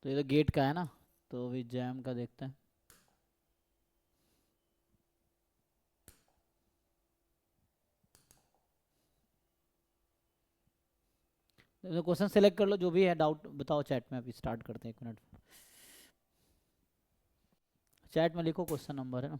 तो ये तो गेट का है ना, तो अभी जैम का देखते हैं। तो क्वेश्चन सेलेक्ट कर लो, जो भी है डाउट बताओ चैट में, अभी स्टार्ट करते हैं 1 मिनट। चैट में लिखो क्वेश्चन नंबर, है ना।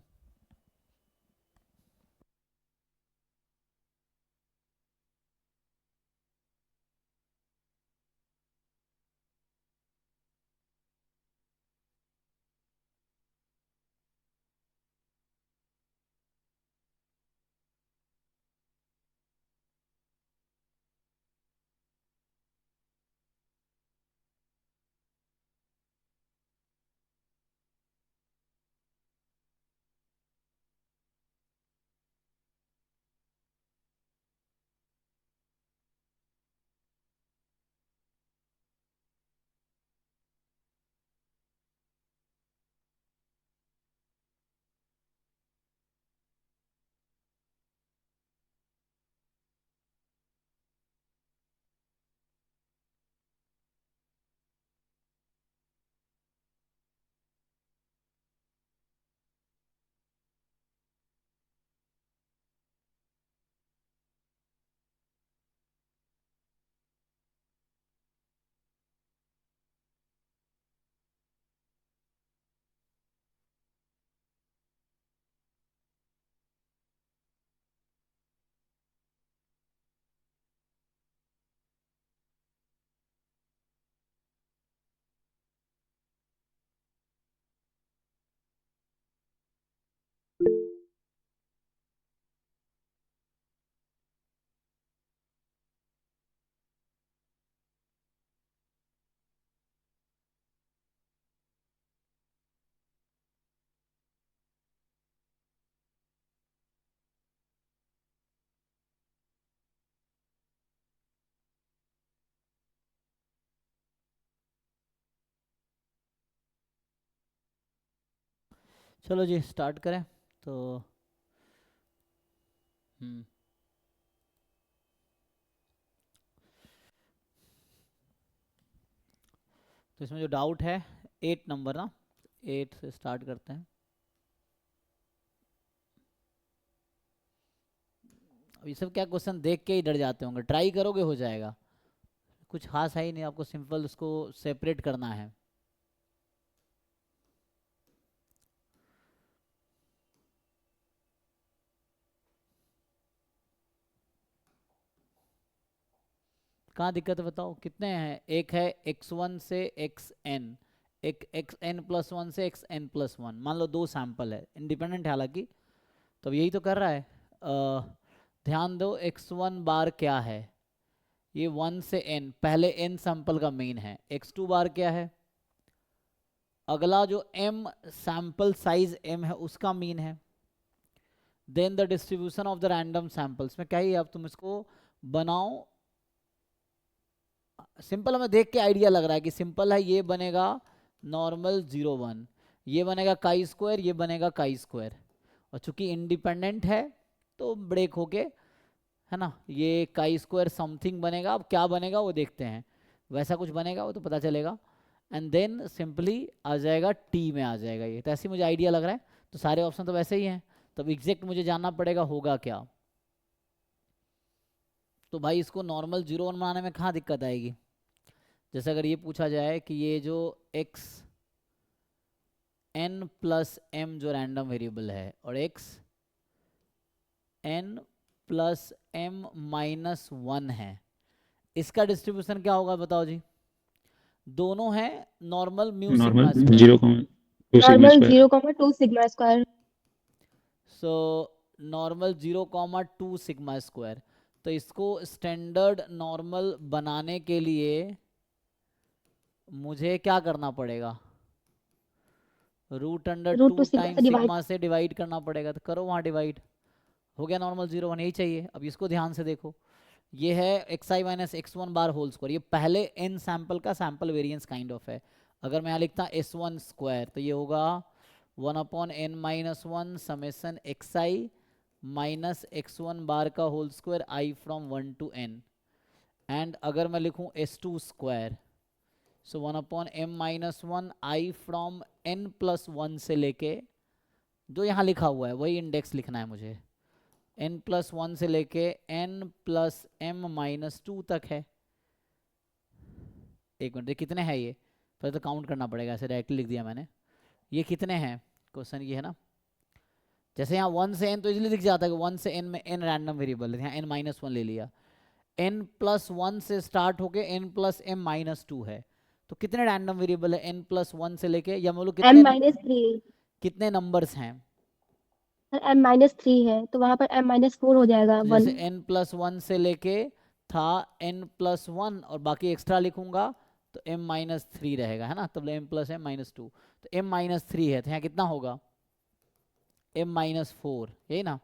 चलो जी स्टार्ट करें। तो हम्म तो इसमें जो डाउट है 8 नंबर ना, 8 से स्टार्ट करते हैं। अब ये सब क्या क्वेश्चन देख के ही डर जाते होंगे, ट्राई करोगे हो जाएगा। कुछ खास है ही नहीं, आपको सिंपल उसको सेपरेट करना है। कहाँ दिक्कत है बताओ, कितने हैं? एक है x1 से xn, एक xn+1 से xn+1, मान लो 2 सैंपल है, इंडिपेंडेंट है हालांकि। तो अब यही तो कर रहा है। ध्यान दो x1 बार क्या है, ये 1 से n, पहले n सैंपल का मीन है। x2 बार क्या है, अगला जो m सैंपल साइज m है उसका मीन है। Then the distribution of the random samples में क्या ही, अब तुम इसको बनाओ सिंपल। हमें देख के आइडिया लग रहा है कि सिंपल है, ये बनेगा नॉर्मल 0 1, ये बनेगा काई स्क्वायर, ये बनेगा काई स्क्वायर। और चूंकि इंडिपेंडेंट है तो ब्रेक होके, है ना, ये काई स्क्वायर समथिंग बनेगा। अब क्या बनेगा वो देखते हैं, वैसा कुछ बनेगा वो तो पता चलेगा। एंड देन सिंपली आ जाएगा टी में आ जाएगा ये, तो ऐसे मुझे आइडिया लग रहा है। तो सारे ऑप्शन तो वैसे ही हैं, तब एग्जैक्ट मुझे जानना पड़ेगा होगा क्या। तो भाई इसको नॉर्मल 0 1 बनाने में कहाँ दिक्कत आएगी। जैसे अगर ये पूछा जाए कि ये जो x n+m जो रैंडम वेरिएबल है, और x n+m-1 है, इसका डिस्ट्रीब्यूशन क्या होगा बताओ जी। दोनों हैं normal mu normal sigma square. 0,2 sigma normal square. 0,2 sigma square. So normal 0,2 sigma square. तो इसको स्टैंडर्ड नॉर्मल बनाने के लिए मुझे क्या करना पड़ेगा, √2 √2 सिग्मा टाइम से डिवाइड। सिग्मा से डिवाइड करना पड़ेगा। तो करो वहाँ डिवाइड, हो गया नॉर्मल 0 1, यही चाहिए। अब इसको ध्यान से देखो, ये है xi-x1 बार होल स्क्वायर, ये पहले n सैंपल का सैंपल वेरिएंस काइंड ऑफ है। अगर मैं यहाँ लिखता s1 स्क्वायर, तो ये होगा 1/n-1 summation xi minus x1 bar का whole square i from 1 to n। And अगर मैं लिखूँ s2 square, so 1/m-1 i from n+1 से लेके, जो यहाँ लिखा हुआ है वही इंडेक्स लिखना है मुझे, n+1 से लेके n+m-2 तक है। एक मिनट, कितने हैं ये, पहले तो काउंट करना पड़ेगा, ऐसे डायरेक्टली लिख दिया मैंने। ये कितने हैं, क्वेश्चन ये है ना। जैसे यहाँ 1 से n तो इजीली दिख जाता है कि 1 से n में n रैंडम वेरिएबल है, यहाँ n-1 ले लिया। n+1 से स्टार्ट होके n+m-2 है, तो कितने रैंडम वेरिएबल है n+1 से लेके, या बोलो m-3, कितने नंबर्स हैं। m-3 है तो वहां पर m-4 हो जाएगा तो 1। जैसे n+1 से लेके था n+1 और बाकी एक्स्ट्रा लिखूंगा तो m-3 रहेगा, है ना, तब m+m-2, तो m-3 है, तो यहाँ कितना होगा m-4, यही ना,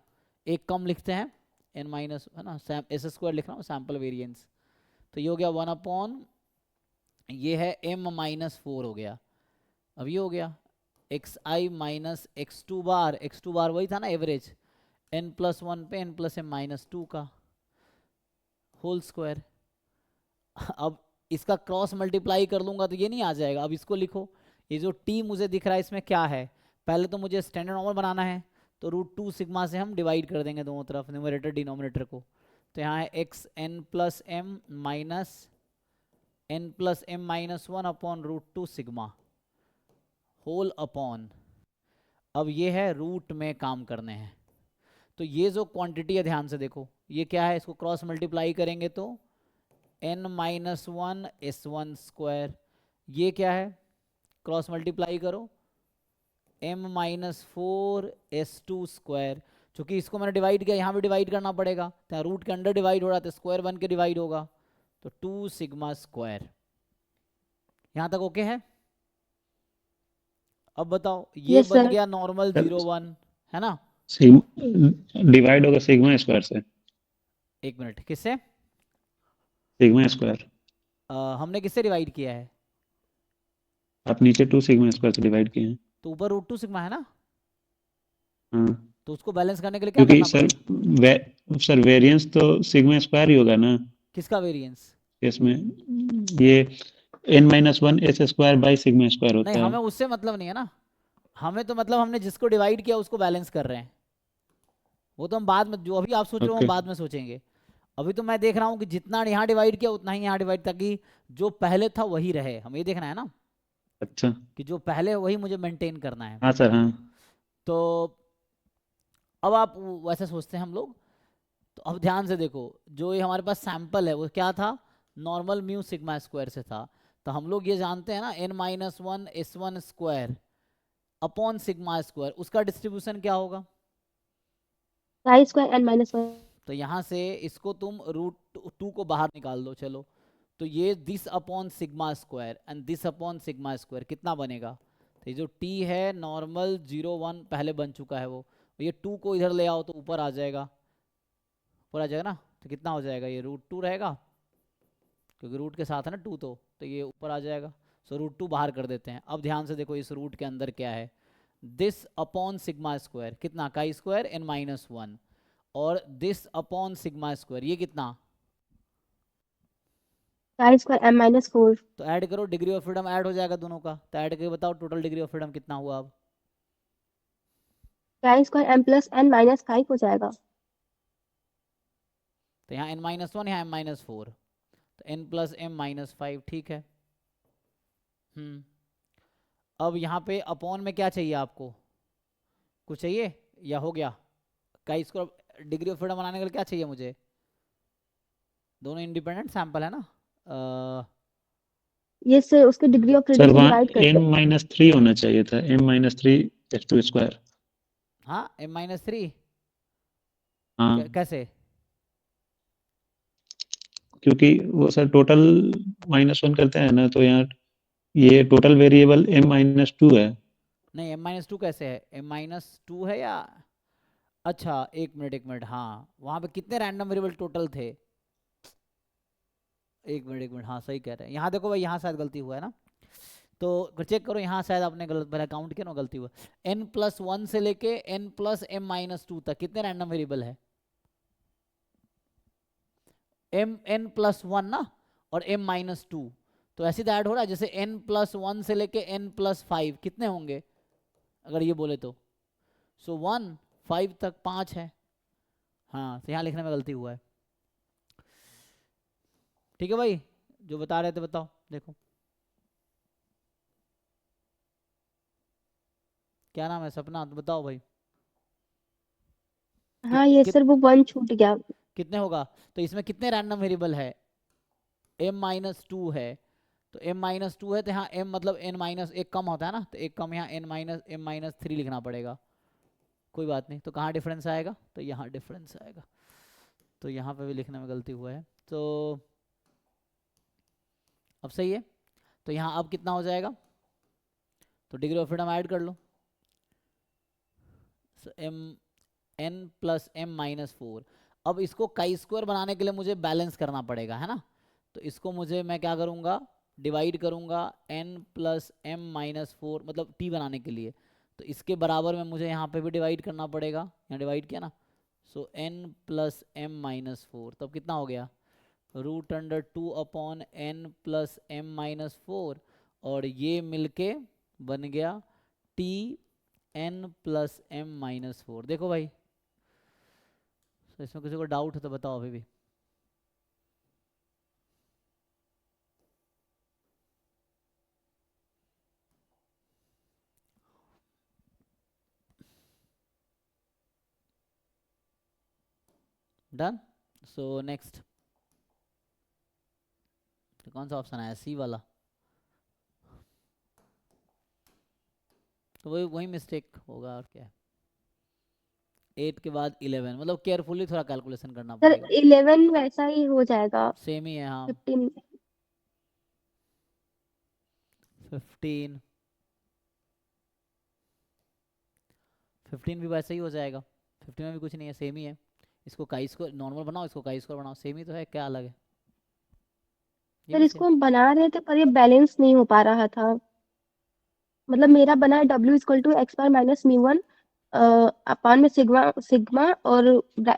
एक कम लिखते हैं n- है ना, s² लिख रहा हूँ, सैम्पल वेरिएंस, तो ये हो गया 1/, ये है m-4 हो गया। अब ये हो गया xi माइनस x2 बार, x2 बार वही था ना एवरेज, n+1 पे n+m-2 का होल स्क्वायर। अब इसका क्रॉस मल्टीप्लाई कर लूंगा तो ये नहीं आ जाएगा। अब इसको लिखो, ये जो t मुझे दिख रहा है इसमें क्या है, पहले तो मुझे स्टैंडर्ड नॉर्मल बनाना है, तो √2 सिग्मा से हम डिवाइड कर देंगे दोनों तरफ, न्यूमरेटर डिनोमिनेटर को, तो यहाँ है x n+m minus n+m-1 upon √2 sigma whole upon, अब ये है रूट में काम करने हैं, तो ये जो क्वांटिटी है ध्यान से देखो ये क्या है, इसको क्रॉस मल्टीप्लाई करेंगे तो n-1 s1², ये क्या है क्रॉस मल्टीप्लाई करो m-4 s2², चूंकि इसको मैंने डिवाइड किया यहाँ भी डिवाइड करना पड़ेगा, तो यहाँ रूट के अंडर डिवाइड हो रहा है तो स्क्वायर बन के डिवाइड होगा, तो 2 सिग्मा स्क्वायर। यहाँ तक ओके है। अब बताओ ये यस बन सर। गया नॉर्मल 0-1, है ना। डिवाइड होगा सिग्मा स्क्वायर से, एक मिनट, किससे सिग्मा स्क्वायर। हमने किससे डिवाइड किया है, आप नीचे 2 सिग्मा स्क्वायर से डिवाइड किए हैं। तो ऊपर √2 सिग्मा है ना, हाँ, तो उसको बैलेंस करने के लिए क्या क्योंकि करना सर पड़ेगा, सर वेरिएंस तो सिग्मा स्क्वायर ही होगा ना किसका वेरिएंस। इसमें, ये n-1 s² by sigma square नहीं होता है। हमें उससे मतलब नहीं है ना, हमें तो मतलब हमने जिसको डिवाइड किया उसको बैलेंस कर रहे हैं, वो तो हम बाद में, जो अभी आप सोच रहे हो हम ओके, बाद में सोचेंगे। अभी तो मैं देख रहा हूँ कि जितना यहाँ डिवाइड किया उतना ही यहाँ डिवाइड, ताकि जो पहले था वही रहे, हम ये देखना है ना अच्छा, कि जो पहले है वही मुझे मेंटेन करना है। हाँ सर, हाँ। तो अब आप वैसे सोचते हैं हम लोग, तो अब ध्यान से देखो जो ये हमारे पास सैंपल है वो क्या था, नॉर्मल म्यू सिग्मा स्क्वायर से था, तो हम लोग ये जानते हैं ना n-1 s1² upon sigma square, उसका डिस्ट्रीब्यूशन क्या होगा, i² n-1। तो यहाँ से इसको तुम √2 को बाहर निकाल दो, चलो, तो ये this upon sigma square and this upon sigma square कितना बनेगा, तो ये जो t है नॉर्मल 0-1 पहले बन चुका है वो, ये 2 को इधर ले आओ तो ऊपर आ जाएगा, ऊपर आ जाएगा ना, तो कितना हो जाएगा, ये √2 रहेगा, क्योंकि रूट के साथ है ना 2, तो ये ऊपर आ जाएगा, सो √2 बाहर कर देते हैं। अब ध्यान से देखो इस रूट के अंदर क्या है, दिस अपॉन सिग्मा स्क्वायर कितना, chi² n-1, और दिस अपॉन सिग्मा स्क्वायर ये कितना, i² m-4। तो ऐड करो, डिग्री ऑफ फ्रीडम ऐड हो जाएगा दोनों का, तो ऐड करके बताओ टोटल डिग्री ऑफ फ्रीडम कितना हुआ अब, i² m+n-5 हो जाएगा। तो यहाँ n-1 यहाँ m-4, तो n+m-5, ठीक है। अब यहाँ पे अपॉन में क्या चाहिए आपको, कुछ चाहिए या हो गया, का इसको डिग्री ऑफ फ्रीडम बनाने के लिए क्या चाहिए मुझे, दोनों इंडिपेंडेंट सैंपल है ना, ये सर उसके डिग्री ऑफ सर फ्रीडम को वहाँ डिवाइड करते हैं। n-3 होना चाहिए था, m-3 s2²। हाँ m-3 हाँ, कैसे, क्योंकि वो सर टोटल -1 करते हैं ना, तो यहाँ ये टोटल वेरिएबल m-2 है। नहीं m-2 कैसे है, m-2 है या, अच्छा एक मिनट, हाँ वहाँ पे कितने रैंडम वेरिएबल टोटल थे, एक मिनट, हाँ सही कह रहे हैं, यहाँ देखो भाई यहाँ शायद गलती हुआ है ना, तो चेक करो यहाँ शायद आपने गलत पहले काउंट किया ना, गलती हुआ, n+1 से लेके n+m-2 तक कितने रैंडम वेरिएबल है, n+1 ना और m-2, तो ऐसे तो ऐड हो रहा है, जैसे n+1 से लेके n+5 कितने होंगे अगर ये बोले तो, सो 1 5 तक 5 है। हाँ तो यहाँ लिखने में गलती हुआ है। ठीक है भाई, जो बता रहे थे बताओ, देखो क्या नाम है, सपना, तो बताओ भाई। हाँ ये कित सर वो 1 छूट गया। कितने होगा, तो इसमें कितने रैंडम वेरिएबल है, m-2 है, तो m-2 है तो यहाँ m मतलब n-1 कम होता है ना, तो एक कम यहाँ m-3 लिखना पड़ेगा। कोई बात नहीं, तो कहाँ डिफरेंस आएगा, तो यहाँ डिफरेंस आएगा, तो यहाँ पे भी लिखने में गलती हुआ है, तो अब सही है। तो यहाँ अब कितना हो जाएगा, तो डिग्री ऑफ फ्रीडम ऐड कर लो, n+m-4। अब इसको काई स्क्वायर बनाने के लिए मुझे बैलेंस करना पड़ेगा, है ना, तो इसको मुझे मैं क्या करूँगा, डिवाइड करूँगा n+m-4 मतलब t बनाने के लिए, तो इसके बराबर में मुझे यहाँ पे भी डिवाइड करना पड़ेगा, यहाँ डिवाइड किया ना, सो n+m-4 तब कितना हो गया, √2/n+m-4, और ये मिलके बन गया n+m-4। देखो भाई, तो इसमें किसी को डाउट है तो बताओ अभी भी। डन, सो नेक्स्ट, तो कौन सा ऑप्शन आया, सी वाला, तो वही वही मिस्टेक होगा और क्या है। 8 के बाद 11 मतलब केयरफुली थोड़ा कैलकुलेशन करना सर पड़ेगा। 11 वैसा ही हो जाएगा। सेम ही है हाँ। 15 15 15 भी वैसे ही हो जाएगा, 15 में भी कुछ नहीं है, सेम ही है। इसको काई स्क्वायर नॉर्मल बनाओ, इसको काई स्क्वायर बनाओ, सेम ही तो है, क्या अलग है, ये सर भी सेम। इसको हम बना रहे थे पर ये बैलेंस नहीं हो पा रहा था। मतलब मेरा बना है w=x² - μ1 अपान में सिग्मा सिग्मा और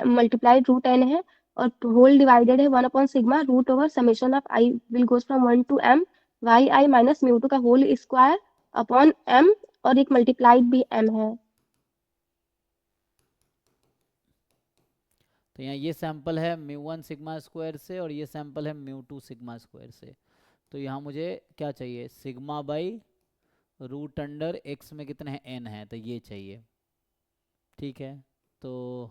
मल्टीप्लाइड √n है, और होल डिवाइडेड है 1/सिग्मा root over summation of i will goes from 1 to m yi - μ2 का होल स्क्वायर अपॉन m, और एक मल्टीप्लाइड भी m है। तो यहाँ ये सैंपल है μ1 सिग्मा स्क्वायर से, और ये सैंपल है μ2 सिग्मा स्क्वायर से, तो यहाँ मुझे क्या चाहिए, सिग्मा बाई √x में कितने हैं n है, तो ये चाहिए। ठीक है, तो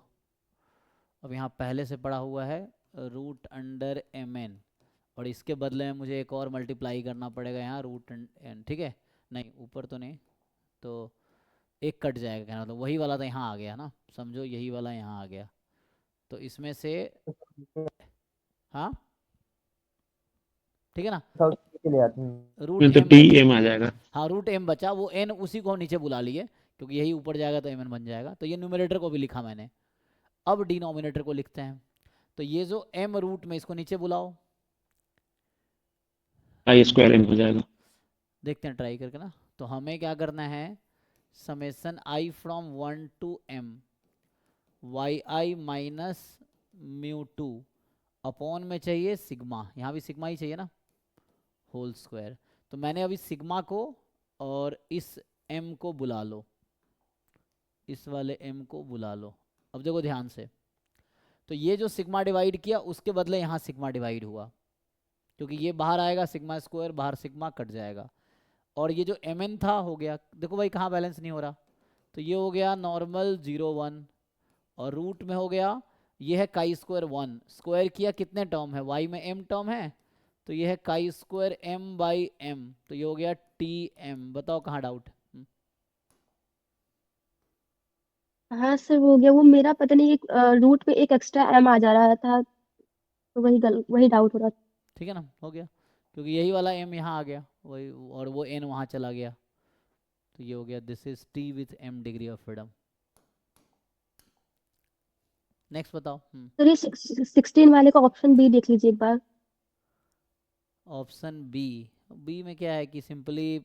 अब यहाँ पहले से पड़ा हुआ है √mn, और इसके बदले में मुझे एक और मल्टीप्लाई करना पड़ेगा यहाँ √n, ठीक है, नहीं ऊपर तो नहीं, तो एक कट जाएगा, कहना तो वही वाला तो यहाँ आ गया ना, समझो यही वाला यहाँ आ गया, तो इसमें से, हाँ ठीक है ना, चले आते हैं। रूट तो एम टी बचा, एम आ जाएगा। हाँ √m बचा, वो n उसी को हम नीचे बुला लिए, क्योंकि यही ऊपर जाएगा तो mn बन जाएगा, तो ये न्यूमरेटर को भी लिखा मैंने। अब डिनोमिनेटर को लिखते हैं, तो ये जो m रूट में, इसको नीचे बुलाओ, i² हो जाएगा। देखते हैं ट्राई करके ना, तो हमें क्या करना है, summation i from 1 to m yi - μ2 upon में चाहिए सिग्मा, यहाँ भी सिग्मा ही चाहिए ना, होल स्क्वायर, तो मैंने अभी सिग्मा को और इस m को बुला लो, इस वाले m को बुला लो। अब देखो ध्यान से, तो ये जो सिग्मा डिवाइड किया उसके बदले यहाँ सिग्मा डिवाइड हुआ, क्योंकि ये बाहर आएगा सिग्मा स्क्वायर, बाहर सिग्मा कट जाएगा, और ये जो mn था हो गया, देखो भाई कहाँ बैलेंस नहीं हो रहा, तो ये हो गया नॉर्मल 0 1, और रूट में हो गया, ये है काई स्क्वायर 1, स्क्वायर किया कितने टर्म है, y में m टर्म है, तो ये है काई स्क्वायर m/m, तो ये हो गया tm। बताओ कहाँ डाउट। हाँ सर वो हो गया, वो मेरा पता नहीं एक रूट पे एक एक्स्ट्रा m आ जा रहा था, तो वही डाउट हो रहा था। ठीक है ना, हो गया, क्योंकि यही वाला m यहाँ आ गया वही, और वो n वहाँ चला गया, तो ये हो गया, this is t with m degree of freedom. Next बताओ। सर ये 16 वाले का ऑप्शन बी देख लीजिए एक बार। ऑप्शन बी, बी में क्या है कि सिंपली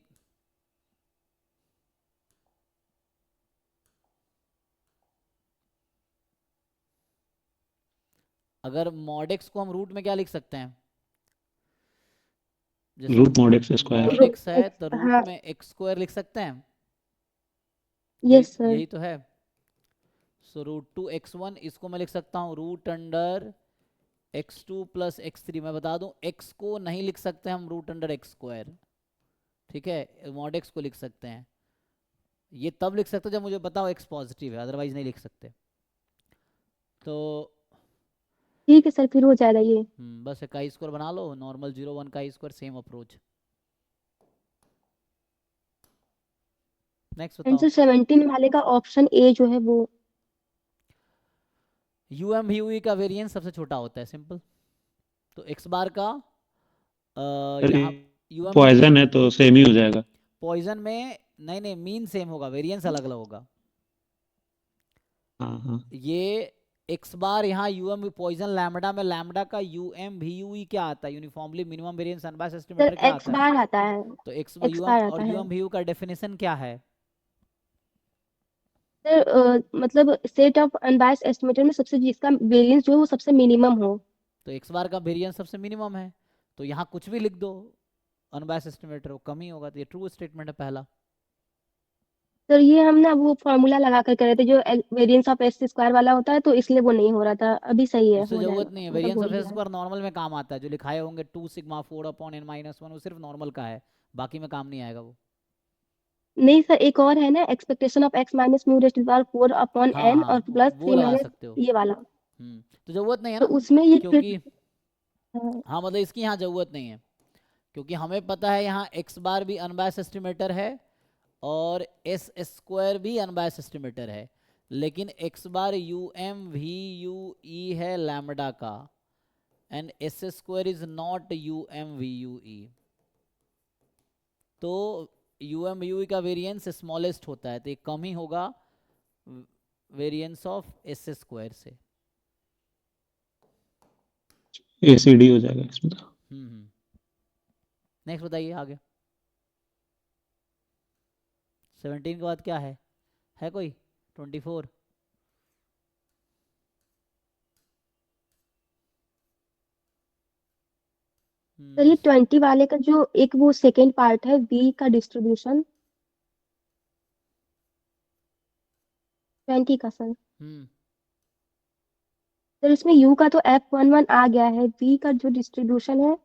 अगर mod x को हम रूट में क्या लिख सकते हैं, जैसे root mod X square. Mod X है तो हाँ रूट में एक्स स्क्वायर लिख सकते हैं, यस सर। यही तो है। So root two X one, इसको मैं लिख सकता हूँ root under X two plus X three. मैं बता दूं एक्स को नहीं लिख सकते हम रूट अंडर एक्स स्क्वायर, ठीक है, मॉड एक्स को लिख सकते हैं। ये तब लिख सकते हो जब मुझे पता हो एक्स पॉजिटिव है, अदरवाइज नहीं लिख सकते। तो ठीक है सर, फिर हो जाएगा ये। बस एक आई स्क्वायर बना लो, नॉर्मल 0 1 का आई स्क्वायर, सेम अप्रोच। नेक्स्ट बताओ। आंसर 17 वाले का ऑप्शन ए जो है वो। यू एम वी का वेरिएंस सबसे छोटा होता है, सिंपल। तो एक्स बार का सर यहाँ यू एम पॉइजन है तो सेम ही हो जाएगा। पॉइजन में नहीं नहीं, मीन सेम होगा, वेरिएंस अलग अलग होगा। हाँ हाँ। ये एक्स बार यहाँ यू एम पॉइजन लैम्बडा में, लैम्बडा का U M V U E क्या आता है, uniformly minimum variance unbiased sir estimator क्या एक्स आता है। बार आता है। तो X X U M bar आता और यू है एम वी यू का डेफिनेशन क्या है। सर। मतलब सेट ऑफ अनबायस्ड एस्टिमेटर में सबसे जिसका वेरिएंस जो है वो सबसे मिनिमम हो। तो एक्स बार का वेरिएंस सबसे मिनिमम है, तो यहाँ कुछ भी लिख दो अनबायस्ड एस्टिमेटर, वो कम ही होगा। तो ये ट्रू स्टेटमेंट है पहला। सर ये हम ना वो फॉर्मूला लगा कर रहे थे जो वेरिएंस ऑफ एस स्क्वायर वाला होता है, तो इसलिए वो नहीं हो रहा था। अभी सही है, उससे हो जरूरत जाएगा, नहीं है, मतलब वेरिएंस हो ऑफ ही एस रहा है। स्क्वायर नॉर्मल में काम आता है, जो लिखाए होंगे 2 sigma 4 upon n minus one, वो सिर्फ नॉर्मल का है, बाकी में काम नहीं आएगा वो। नहीं सर, एक और है ना, expectation of X minus mu raise to the power 4 upon हाँ एन और हाँ, प्लस वो सी लगा माइनस सकते हो। ये वाला। तो जरूरत नहीं है तो ना, उसमें ये फिर क्योंकि हाँ, हाँ मतलब इसकी यहाँ जरूरत नहीं है, क्योंकि हमें पता है यहाँ एक्स बार भी अनबायस्ड एस्टिमेटर है और एस स्क्वायर भी अनबायस्ड एस्टिमेटर है, लेकिन X bar U M V U E है लैम्बडा का, and S square is not U M V U E. तो यू एम यू ई का वेरिएंस स्मॉलेस्ट होता है, तो ये कम ही होगा वेरिएंस ऑफ एस स्क्वायर से। एसीडी हो जाएगा इसमें तो। नेक्स्ट बताइए आगे। 17 के बाद क्या है कोई 24। सर ये 20 वाले का जो एक वो सेकेंड पार्ट है वी का डिस्ट्रीब्यूशन, 20 का सर। हम्म सर इसमें यू का तो F11 आ गया है, वी का जो डिस्ट्रीब्यूशन है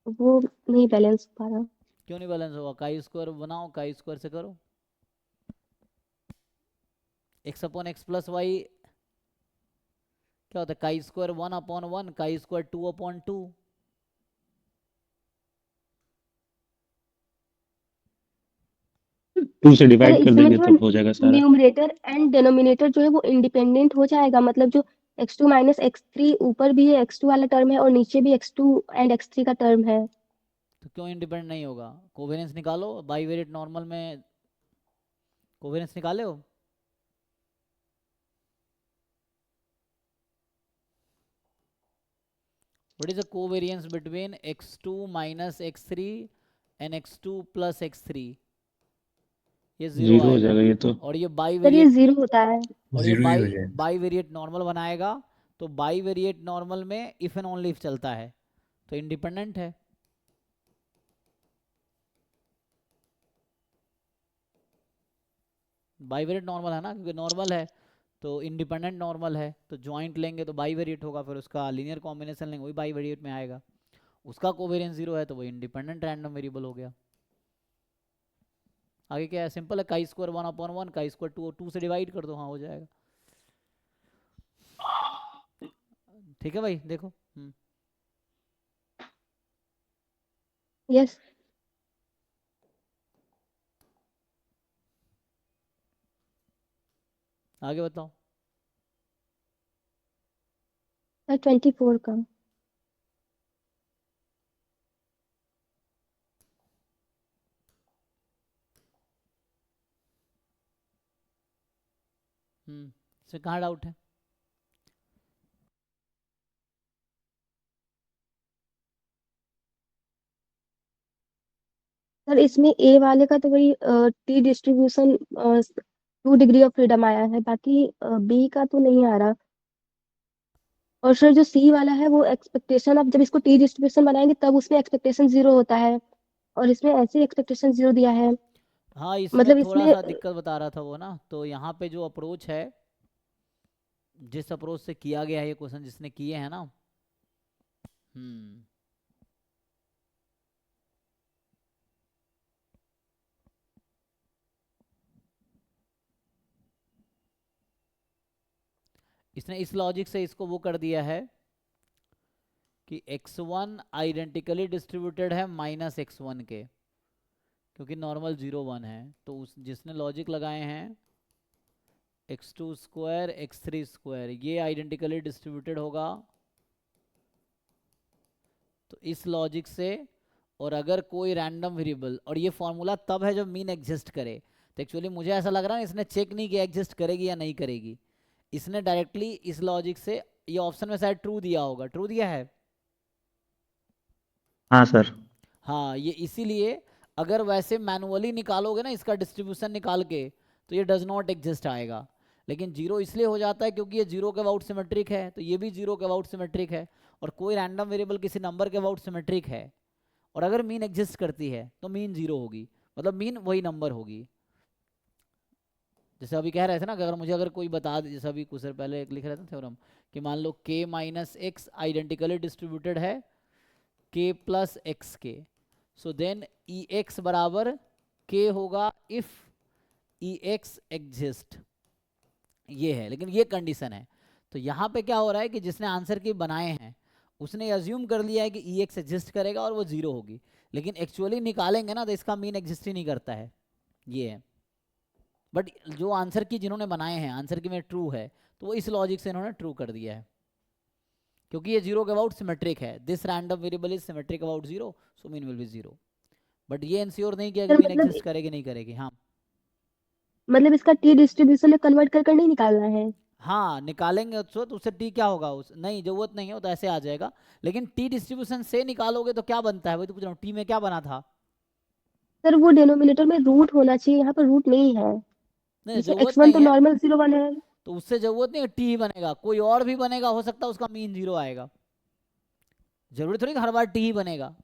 वो नहीं बैलेंस हो पा रहा। क्यों नहीं बैलेंस होगा, काई स्क्वायर बनाओ, काई स्क्वायर से करो, X upon X plus Y क्या होता है, chi square 1 upon 1, chi square 2 upon 2। Two से सर डिवाइड कर इसमें देंगे जो तो हो जाएगा सारा। न्यूमरेटर एंड डिनोमिनेटर जो है वो इंडिपेंडेंट हो जाएगा, मतलब जो x2 माइनस x3 ऊपर भी है x2 वाला टर्म है और नीचे भी x2 एंड x3 का टर्म है। तो क्यों इंडिपेंडेंट नहीं होगा, कोवेरिएंस निकालो, बाईवेरिएट नॉर्मल में कोवेरिएंस निकाले हो। What is the covariance between x2 minus x3 and x2 plus x3, ये जीरो जीरो हो आएगा। जाएगा ये तो। और ये बाई सर ये वेरिएट, 0 होता है। और ये जीरो ही हो जाएगा। बाई वेरिएट नॉर्मल बनाएगा, तो बाई वेरिएट नॉर्मल में इफ एंड ओनली इफ चलता है, तो इंडिपेंडेंट है। बाई वेरिएट नॉर्मल है ना, क्योंकि नॉर्मल है तो इंडिपेंडेंट नॉर्मल है, तो ज्वाइंट लेंगे तो बाई वेरिएट होगा, फिर उसका लीनियर कॉम्बिनेशन लेंगे वही बाई वेरिएट में आएगा। उसका कोवेरिएंस 0 है तो वो इंडिपेंडेंट रैंडम वेरिएबल हो गया। आगे क्या है, सिंपल है, chi square 1 upon 1, chi square 2 2 से डिवाइड कर दो, हाँ हो जाएगा। ठीक है भाई, देखो यस आगे बताओ। सर 24 का। इसमें कहाँ डाउट है। सर इसमें ए वाले का तो वही T distribution 2 degree of freedom आया है, बाकी बी का तो नहीं आ रहा। और सर जो सी वाला है वो एक्सपेक्टेशन, अब जब इसको टी डिस्ट्रीब्यूशन बनाएंगे तब उसमें एक्सपेक्टेशन 0 होता है, और इसमें ऐसे एक्सपेक्टेशन 0 दिया है। हाँ, इसमें मतलब थोड़ा इसमें सा दिक्कत बता रहा था वो ना, तो यहाँ पे जो अप्रोच है, जिस अप्रोच से किया गया है ये क्वेश्चन जिसने किए हैं ना, हम्म, इसने इस लॉजिक से इसको वो कर दिया है कि x1 आइडेंटिकली डिस्ट्रीब्यूटेड है -x1 के, क्योंकि नॉर्मल 0 1 है, तो उस जिसने लॉजिक लगाए हैं x2 स्क्वायर x3 स्क्वायर ये आइडेंटिकली डिस्ट्रीब्यूटेड होगा, तो इस लॉजिक से। और अगर कोई रैंडम वेरिएबल, और ये फॉर्मूला तब है जब मीन एग्जिस्ट करे, तो एक्चुअली मुझे ऐसा लग रहा है इसने चेक नहीं किया एग्जिस्ट करेगी या नहीं करेगी, इसने डायरेक्टली इस लॉजिक से, ये ऑप्शन में शायद ट्रू दिया होगा, ट्रू दिया है। हाँ सर। हाँ, ये इसीलिए अगर वैसे मैनुअली निकालोगे ना इसका डिस्ट्रीब्यूशन निकाल के, तो ये डज नॉट एग्जिस्ट आएगा, लेकिन जीरो इसलिए हो जाता है क्योंकि ये जीरो के अबाउट सिमेट्रिक है, तो ये भी जीरो के अबाउट सिमेट्रिक है, और कोई रैंडम वेरिएबल किसी नंबर के अबाउट सिमेट्रिक है, और अगर मीन एग्जिस्ट करती है तो मीन जीरो होगी, मतलब मीन वही नंबर होगी। जैसे अभी कह रहे थे ना कि अगर मुझे अगर कोई बता दे, जैसे अभी कुछ देर पहले एक लिख रहे थे थ्योरम, कि मान लो k minus x identically distributed है k प्लस एक्स के, सो देन ई एक्स बराबर k होगा इफ ई एक्स एग्जिस्ट, ये है, लेकिन ये कंडीशन है। तो यहाँ पे क्या हो रहा है कि जिसने आंसर की बनाए हैं उसने अज्यूम कर लिया है कि ई एक्स एग्जिस्ट करेगा और वो जीरो होगी, लेकिन एक्चुअली निकालेंगे ना तो इसका मीन एग्जिस्ट ही नहीं करता है, ये है। बट जो आंसर की जिन्होंने बनाए हैं आंसर की में ट्रू है, तो वो इस लॉजिक से इन्होंने ट्रू कर दिया है, क्योंकि ये जीरो के अबाउट सिमेट्रिक है, this random variable is symmetric about zero, so mean will be zero. But ये इंश्योर नहीं किया कि सर मीन मतलब एग्जिस्ट करेगी नहीं करेगी। हाँ, मतलब इसका टी डिस्ट्रीब्यूशन में कन्वर्ट कर कर नहीं निकालना है। हाँ निकालेंगे तो उससे टी क्या होगा, उस नहीं जरूरत नहीं है, वो तो ऐसे आ जाएगा, लेकिन टी डिस्ट्रीब्यूशन से निकालोगे तो क्या बनता है, वही तो पूछ रहा हूँ, टी में क्या बना था। सर वो डिनोमिनेटर में रूट होना चाहिए, यहाँ पर रूट नहीं है। नहीं जैसे जरूरत x1 नहीं तो है, नॉर्मल 0 1 है। तो उससे जरूरत नहीं है, टी ही बनेगा, कोई और भी बनेगा, हो सकता है उसका मीन जीरो आएगा, जरूरी थोड़ी कि हर बार टी ही बनेगा,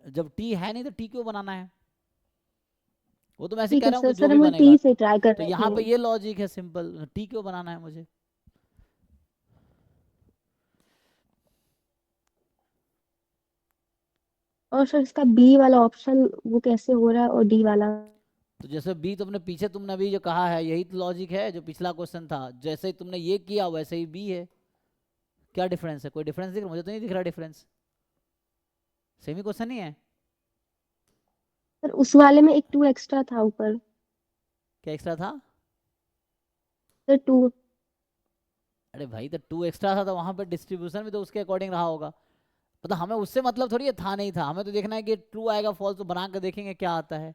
जब टी है नहीं तो टी क्यों बनाना है, वो तो मैं ऐसे ठीक कह है रहा हूँ सर, कि जो सर भी हम बनेगा। टी से ट्राई कर तो रहे यहाँ पे थे। ये लॉजिक है सिंपल, टी क्यों बनाना है मुझे। और सर इसका बी वाला ऑप्शन वो कैसे हो रहा है, और डी वाला। तो जैसे बी तुमने पीछे तुमने अभी जो कहा है यही तो लॉजिक है जो पिछला क्वेश्चन था, जैसे ही तुमने ये किया वैसे ही बी है, क्या डिफरेंस है, कोई डिफरेंस दिख रहा, मुझे तो नहीं दिख रहा डिफरेंस, सेम ही क्वेश्चन ही है। सर उस वाले में एक 2 एक्स्ट्रा था ऊपर। क्या एक्स्ट्रा था। सर 2। अरे भाई तो टू एक्स्ट्रा था तो वहां पर डिस्ट्रीब्यूशन भी तो उसके अकॉर्डिंग रहा होगा, मतलब हमें उससे मतलब थोड़ी है, था नहीं था, हमें तो देखना है कि ट्रू आएगा फॉल्स, तो बना कर देखेंगे क्या आता है,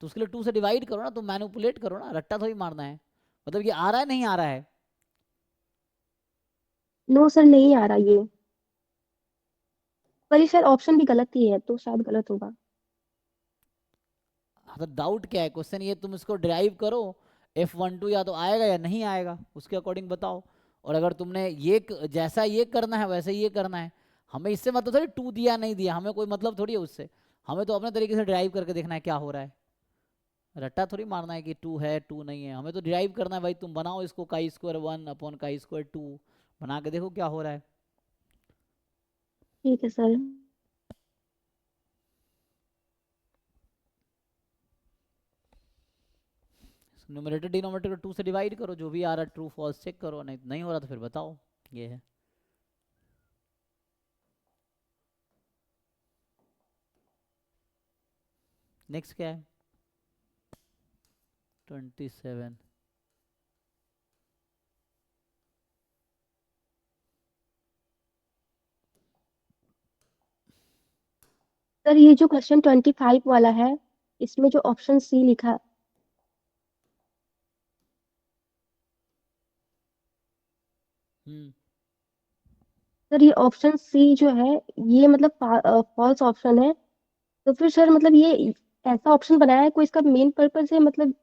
तो उसके लिए टू से डिवाइड करो ना, तुम मैनिपुलेट करो ना, रट्टा थोड़ी मारना है, मतलब ये आ रहा है नहीं आ रहा है। नो सर नहीं आ रहा ये, पर ये शायद ऑप्शन भी गलत ही है, तो शायद गलत होगा। हाँ, तो डाउट क्या है, क्वेश्चन ये तुम इसको ड्राइव करो, F12 या तो आएगा या नहीं आएगा उसके अकॉर्डिंग बताओ, और अगर तुमने ये जैसा ये करना है वैसे ये करना है, हमें इससे मतलब थोड़ी टू दिया नहीं दिया, हमें कोई मतलब थोड़ी है उससे, हमें तो अपने तरीके से ड्राइव करके देखना है क्या हो रहा है, रट्टा थोड़ी मारना है कि टू है टू नहीं है, हमें तो ड्राइव करना है भाई, तुम बनाओ इसको काई स्क्वायर 1/काई स्क्वायर 2, बना के देखो क्या हो रहा है। ठीक है सर। न्यूमरेटर डिनोमिनेटर को टू से डिवाइड करो, जो भी आ रहा है ट्रू फॉल्स चेक करो, नहीं नहीं हो रहा तो फिर बताओ, ये है। नेक्स्ट क्या है 27। सर ये जो क्वेश्चन 25 वाला है, इसमें जो ऑप्शन सी लिखा, हम्म, सर ये ऑप्शन सी जो है ये मतलब फॉल्स ऑप्शन है, तो फिर सर मतलब ये ऐसा ऑप्शन बनाया है, कोई इसका मेन पर्पस है मतलब,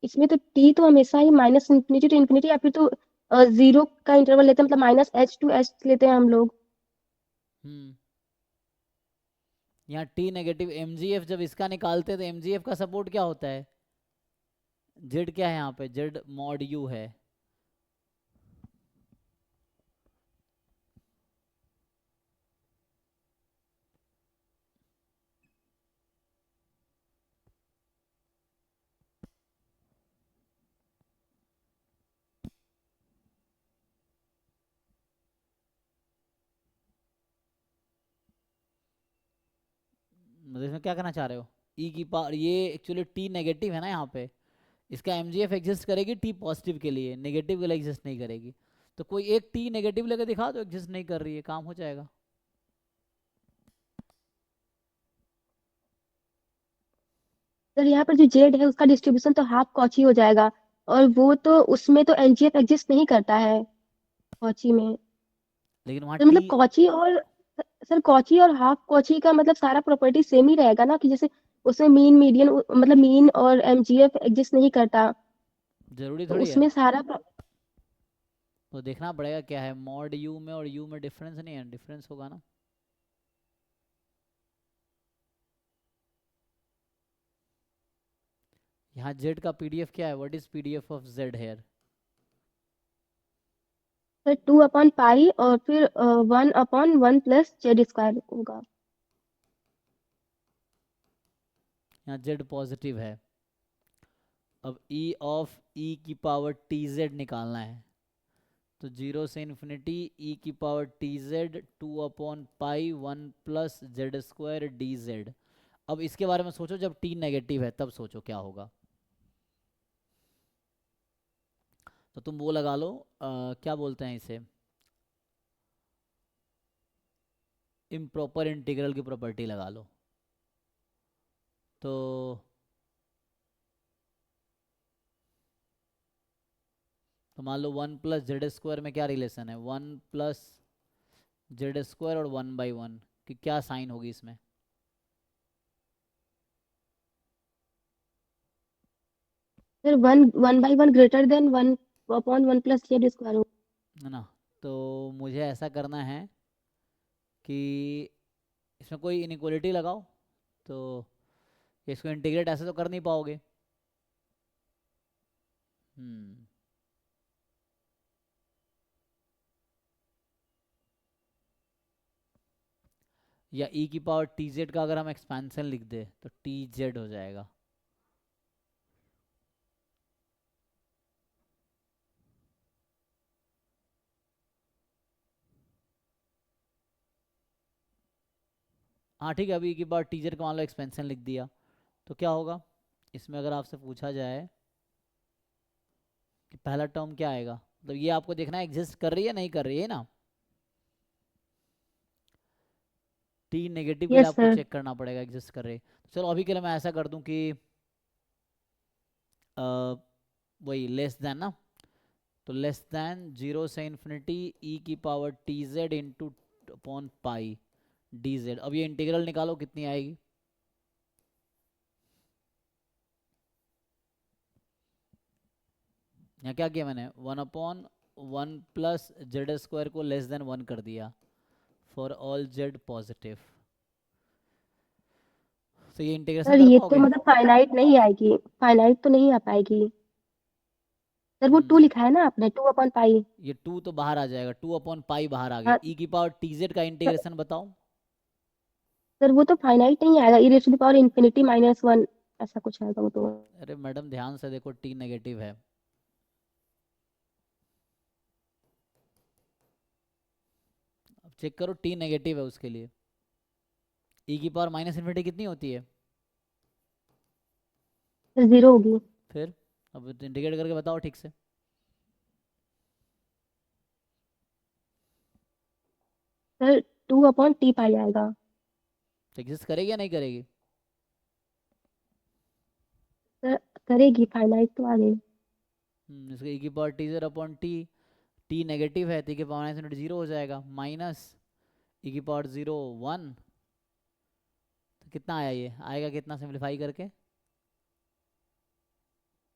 इसमें तो टी तो हमेशा ही -∞ to ∞, या फिर तो जीरो का इंटरवल लेते हैं, मतलब -h to h लेते हैं हम लोग। यहाँ टी नेगेटिव mgf जब इसका निकालते हैं तो mgf का सपोर्ट क्या होता है, जेड क्या है यहाँ पे, जेड मॉड यू है। मतलब इसमें क्या करना चाह रहे हो, ई की पावर, ये एक्चुअली टी नेगेटिव है ना यहाँ पे, इसका mgf एग्जिस्ट करेगी टी पॉजिटिव के लिए, नेगेटिव के लिए एग्जिस्ट नहीं करेगी। तो कोई एक टी नेगेटिव लेकर दिखा दो एग्जिस्ट नहीं कर रही है, काम हो जाएगा। सर यहाँ पर जो जेड है उसका डिस्ट्रीब्यूशन तो हाफ कॉची हो जाएगा, और वो तो उसमें तो एनजीएफ एग्जिस्ट नहीं करता है कॉची में। लेकिन वहाँ तो टी, मतलब कॉची और, सर कॉची और हाफ कॉची का मतलब सारा प्रॉपर्टी सेम ही रहेगा ना, कि जैसे उसमें मीन मीडियन मतलब मीन और एमजीएफ एग्जिस्ट नहीं करता, जरूरी तो थोड़ी है, उसमें सारा तो देखना पड़ेगा क्या है, मॉड यू में और यू में डिफरेंस नहीं है, डिफरेंस होगा ना। यहाँ जेड का पीडीएफ क्या है, what is PDF of Z here. Sir 2/पाई और फिर 1/1 + z² होगा। यहाँ जेड पॉजिटिव है, अब ई ऑफ ई की पावर टी जेड निकालना है, तो 0 से इन्फिनिटी ई की power T Z 2/पाई 1 + z² dz। अब इसके बारे में सोचो जब टी नेगेटिव है तब सोचो क्या होगा। तो तुम वो लगा लो, क्या बोलते हैं इसे, इम्प्रॉपर इंटीग्रल की प्रॉपर्टी लगा लो। तो मान लो 1 + z² में क्या रिलेशन है, 1 + z² और 1/1 कि क्या साइन होगी इसमें। फिर 1/1 ग्रेटर देन 1/1 + z² होगा। है ना, तो मुझे ऐसा करना है कि इसमें कोई इनइक्वालिटी लगाओ, तो इसको इंटीग्रेट ऐसे तो कर नहीं पाओगे। हम्म, या ई की पावर टी जेड का अगर हम एक्सपेंशन लिख दे तो टी जेड हो जाएगा। हाँ ठीक है, अभी ई की पावर टी जेड का मान लो एक्सपेंशन लिख दिया, तो क्या होगा इसमें, अगर आपसे पूछा जाए कि पहला टर्म क्या आएगा, मतलब ये आपको देखना है एग्जिस्ट कर रही है नहीं कर रही है ना, टी नेगेटिव के लिए यस आपको सर। चेक करना पड़ेगा एग्जिस्ट कर रही है। तो चलो अभी के लिए मैं ऐसा कर दूं कि वही लेस देन ना, तो लेस देन 0 से इन्फिनिटी ई की power T Z into upon pi D Z. अब ये इंटीग्रल निकालो कितनी आएगी, यहाँ क्या किया मैंने, 1/1 + z² को लेस देन 1 कर दिया फॉर ऑल जेड पॉजिटिव। तो ये इंटीग्रेशन सर कर ये तो पाओगे। मतलब फाइनाइट नहीं आएगी, फाइनाइट तो नहीं आ पाएगी। सर वो 2 हम्म, लिखा है ना आपने, 2/पाई। ये 2 तो बाहर आ जाएगा, 2/पाई बाहर आ गया, हाँ ई की पावर टी जेड का सर, इंटीग्रेशन बताओ। सर वो तो फाइनाइट नहीं आएगा, e⁻∞−1 ऐसा कुछ आएगा वो तो। अरे मैडम ध्यान से देखो, टी नेगेटिव है, अब चेक करो टी नेगेटिव है उसके लिए, ई की पावर -∞ कितनी होती है, सर 0 होगी। फिर अब इंटीग्रेट करके बताओ ठीक से। सर 2/t पाई आएगा। तो एग्जिस्ट करेगी या नहीं करेगी, सर करेगी, फाइनाइट तो आ गई। इसका ई की power T Z upon T, T negative है तो ई की पावर -∞ 0 हो जाएगा, माइनस ई की पावर 0 1, तो कितना आया, ये आएगा कितना सिंप्लीफाई करके,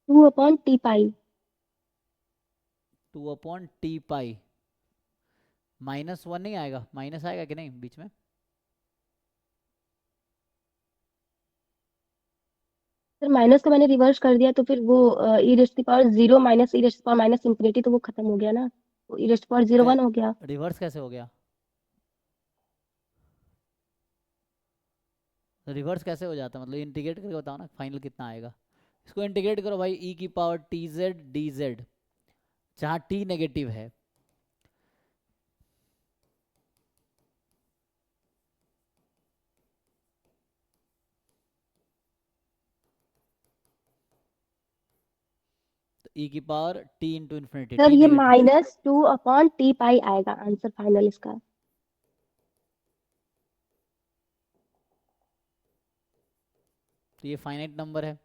2/t पाई। 2/t पाई, -1 नहीं आएगा, माइनस आएगा कि नहीं बीच में? सर माइनस को मैंने रिवर्स कर दिया तो फिर वो ई रेस्ट पावर 0 माइनस ई रेस्ट पावर माइनस इंफिनिटी, तो वो खत्म हो गया ना, तो ई रेस्ट पावर 0 1 हो गया। रिवर्स कैसे हो गया? रिवर्स कैसे हो जाता, मतलब इंटीग्रेट करके बताओ ना, फाइनल कितना आएगा। इसको इंटीग्रेट करो भाई, ई की power T Z D Z, जहाँ टी नेगेटिव है। तो ई की power T into infinity, sir T ये नेगेटिव। -2/t पाई आएगा आंसर फाइनल इसका। तो ये फाइनाइट नंबर है,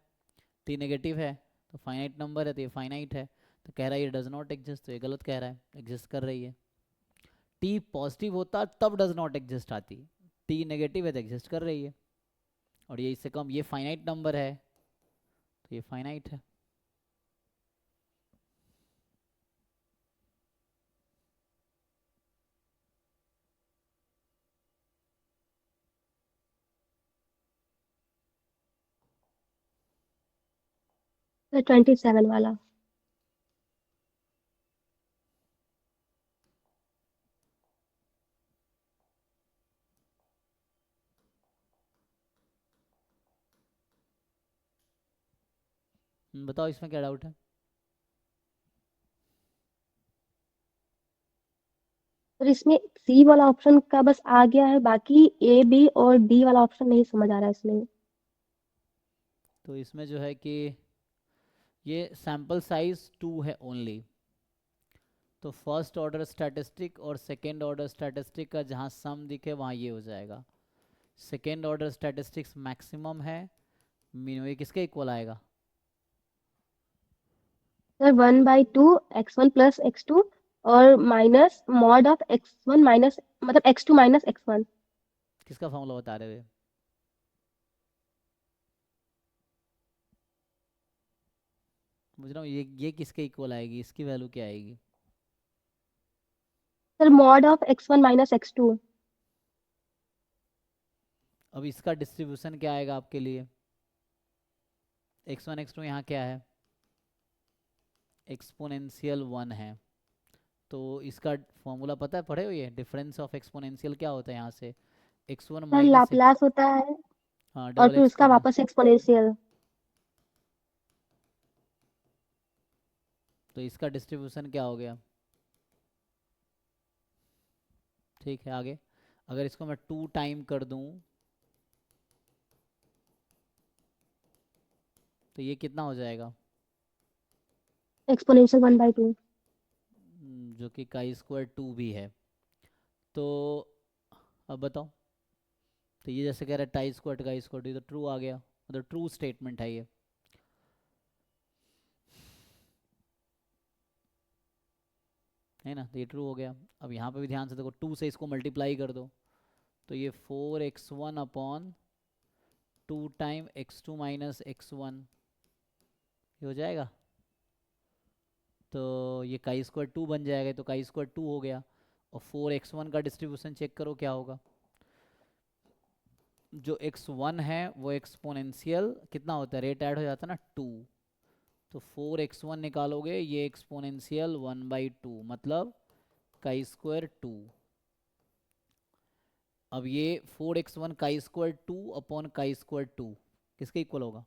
टी नेगेटिव है, तो फाइनाइट नंबर है, तो ये फाइनाइट है। तो कह रहा है ये डज नॉट एग्जिस्ट, तो ये गलत कह रहा है, एग्जिस्ट कर रही है। टी पॉजिटिव होता तब डज नॉट एग्जिस्ट आती, टी नेगेटिव है तो एग्जिस्ट कर रही है। और ये इससे कम, ये फाइनाइट नंबर है, तो ये फाइनाइट है। सर 27 वाला। बताओ इसमें क्या डाउट है? सर इसमें सी वाला ऑप्शन का बस आ गया है, बाकी ए बी और डी वाला ऑप्शन नहीं समझ आ रहा है इसमें। तो इसमें जो है कि ये सैम्पल साइज 2 है ओनली, तो फर्स्ट ऑर्डर स्टैटिस्टिक और सेकेंड ऑर्डर स्टैटिस्टिक का जहाँ सम दिखे वहाँ ये हो जाएगा। सेकेंड ऑर्डर स्टैटिस्टिक्स मैक्सिमम है, मीन ये किसके इक्वल आएगा? सर 1/2 x1 प्लस x2 और minus mod of x1 minus, मतलब x2 माइनस x1। किसका फॉर्मूला बता रहे हुए? बुझ रहा हूँ, ये किसके इक्वल आएगी, इसकी वैल्यू क्या आएगी? Sir mod of x1 minus x2। अब इसका डिस्ट्रीब्यूशन क्या आएगा आपके लिए? x1 x2 यहाँ क्या है, एक्सपोनेंशियल 1 है, तो इसका फॉर्मूला पता है, पढ़े हुए? डिफरेंस ऑफ एक्सपोनेंशियल क्या होता है यहाँ से? x1 सर माइनस, लाप्लास होता है हाँ और डबल फिर उसका एक्सपोनेंशियल, वापस एक्सपोनेंशियल। तो इसका डिस्ट्रीब्यूशन क्या हो गया? ठीक है, आगे अगर इसको मैं 2 टाइम कर दूं तो ये कितना हो जाएगा? एक्सपोनेंशियल 1/2। जो कि काई स्क्वायर 2 भी है। तो अब बताओ, तो ये जैसे कह रहा है टाई स्क्वायर काई स्क्वायर 2, तो ट्रू आ गया, मतलब ट्रू स्टेटमेंट है ये। है ना, तो ये ट्रू हो गया। अब यहाँ पे भी ध्यान से देखो, 2 से इसको मल्टीप्लाई कर दो, तो ये 4x1/2 time x2 minus x1 ये हो जाएगा। तो ये काई स्क्वायर 2 बन जाएगा, तो काई स्क्वायर 2 हो गया। और 4x1 का डिस्ट्रीब्यूशन चेक करो क्या होगा। जो x1 है वो एक्सपोनेंशियल कितना होता है, रेट ऐड हो जाता है ना 2, तो 4x1 निकालोगे, ये एक्सपोनेंशियल 1/2 मतलब काई स्क्वायर 2। अब ये 4x1 काई स्क्वायर 2/काई स्क्वायर 2 किसके इक्वल होगा?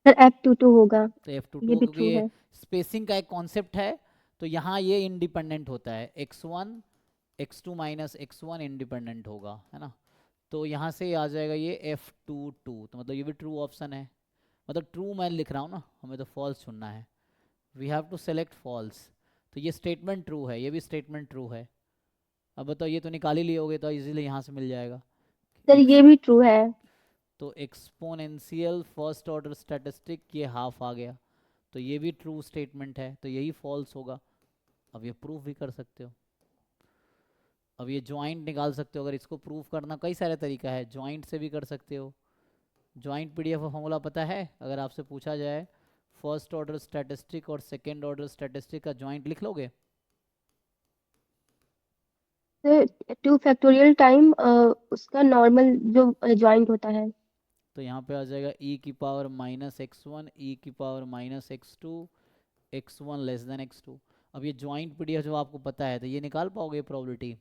सर F22 होगा। तो ये F22, भी क्योंकि ट्रू ये है। स्पेसिंग का एक कॉन्सेप्ट है, तो यहाँ ये इंडिपेंडेंट होता है, x1 x2 minus x1 independent होगा, है ना। तो यहाँ से आ जाएगा ये F22, तो मतलब ये भी ट्रू ऑप्शन है। मतलब ट्रू मैं लिख रहा हूँ ना, हमें तो फॉल्स चुनना है, we have to select false. तो ये स्टेटमेंट ट्रू है, ये भी स्टेटमेंट ट्रू है। अब बताओ, ये तो निकाल ही लियोगे तो इजीली यहाँ से मिल जाएगा। सर ये भी ट्रू है। तो एक्सपोनेंशियल फर्स्ट ऑर्डर स्टैटिस्टिक ये हाफ आ गया, तो ये भी ट्रू स्टेटमेंट है, तो यही फॉल्स होगा। अब ये प्रूफ भी कर सकते हो, अब ये ज्वाइंट निकाल सकते हो। अगर इसको प्रूफ करना कई सारे तरीका है, ज्वाइंट से भी कर सकते हो। ज्वाइंट पीडीएफ का फॉर्मूला पता है, अगर आपसे पूछा जाए फर्स्ट ऑर्डर स्टैटिस्टिक और सेकेंड ऑर्डर स्टैटिस्टिक का जॉइंट लिख लोगे? सर 2 फैक्टोरियल टाइम उसका नॉर्मल जो ज्वाइंट होता है। तो यहाँ पे आ जाएगा e की पावर माइनस x1 e की power minus x2 x1 less than x2। अब ये जॉइंट पीडीएफ जो आपको पता है तो ये निकाल पाओगे प्रोबेबिलिटी?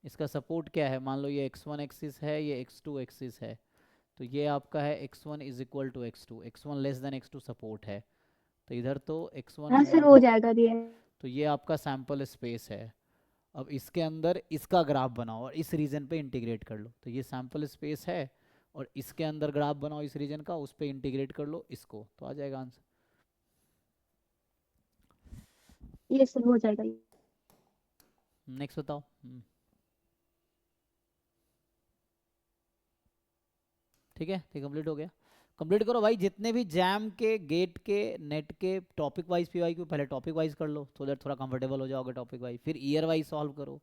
इसका सपोर्ट क्या है? मान लो ये x1 एक्सिस है, ये x2 एक्सिस है, तो ये आपका है x1 is equal to x2, x1 less than x2 support है, तो इधर तो x1 हाँ सर हो जाएगा ये। तो ये आपका सैंपल स्पेस है। अब इसके अंदर इसका ग्राफ बनाओ और इस रीजन पे इंटीग्रेट कर लो, तो ये सैंपल स्पेस है और इसके अंदर ग्राफ बनाओ इस रीजन का, उस पे इंटीग्रेट कर लो इसको, तो आ जाएगा आंसर। ये सर हो जाएगा ये। नेक्स्ट बताओ। ठीक है, तो कंप्लीट हो गया। कंप्लीट करो भाई, जितने भी जैम के, गेट के, नेट के टॉपिक वाइज पीवाईक्यू पहले टॉपिक वाइज कर लो, सो दैट थोड़ा कंफर्टेबल हो जाओगे टॉपिक वाइज, फिर ईयर वाइज सॉल्व करो,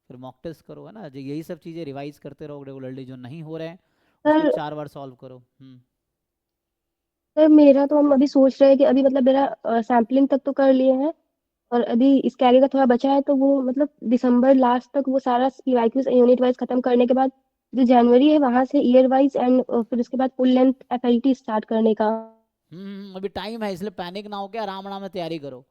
फिर मॉक टेस्ट करो, है ना, जो यही सब चीज़ें रिवाइज करते रहो रेगुलरली, जो नहीं हो रहे हैं उसको सर 4 बार सॉल्व करो। सर मेरा तो हम अभी सोच रहे हैं कि अभी मतलब मेरा सैम्पलिंग तक तो कर लिए हैं और अभी इस कैरी का थोड़ा बचा है, तो वो मतलब दिसंबर लास्ट तक वो सारा पीवाईक्यूज यूनिट वाइज खत्म करने के बाद जो जनवरी है वहां से ईयर वाइज एंड फिर उसके बाद फुल लेंथ एफएलटी स्टार्ट करने का। अभी टाइम है, इसलिए पैनिक ना होके आराम आराम से तैयारी करो।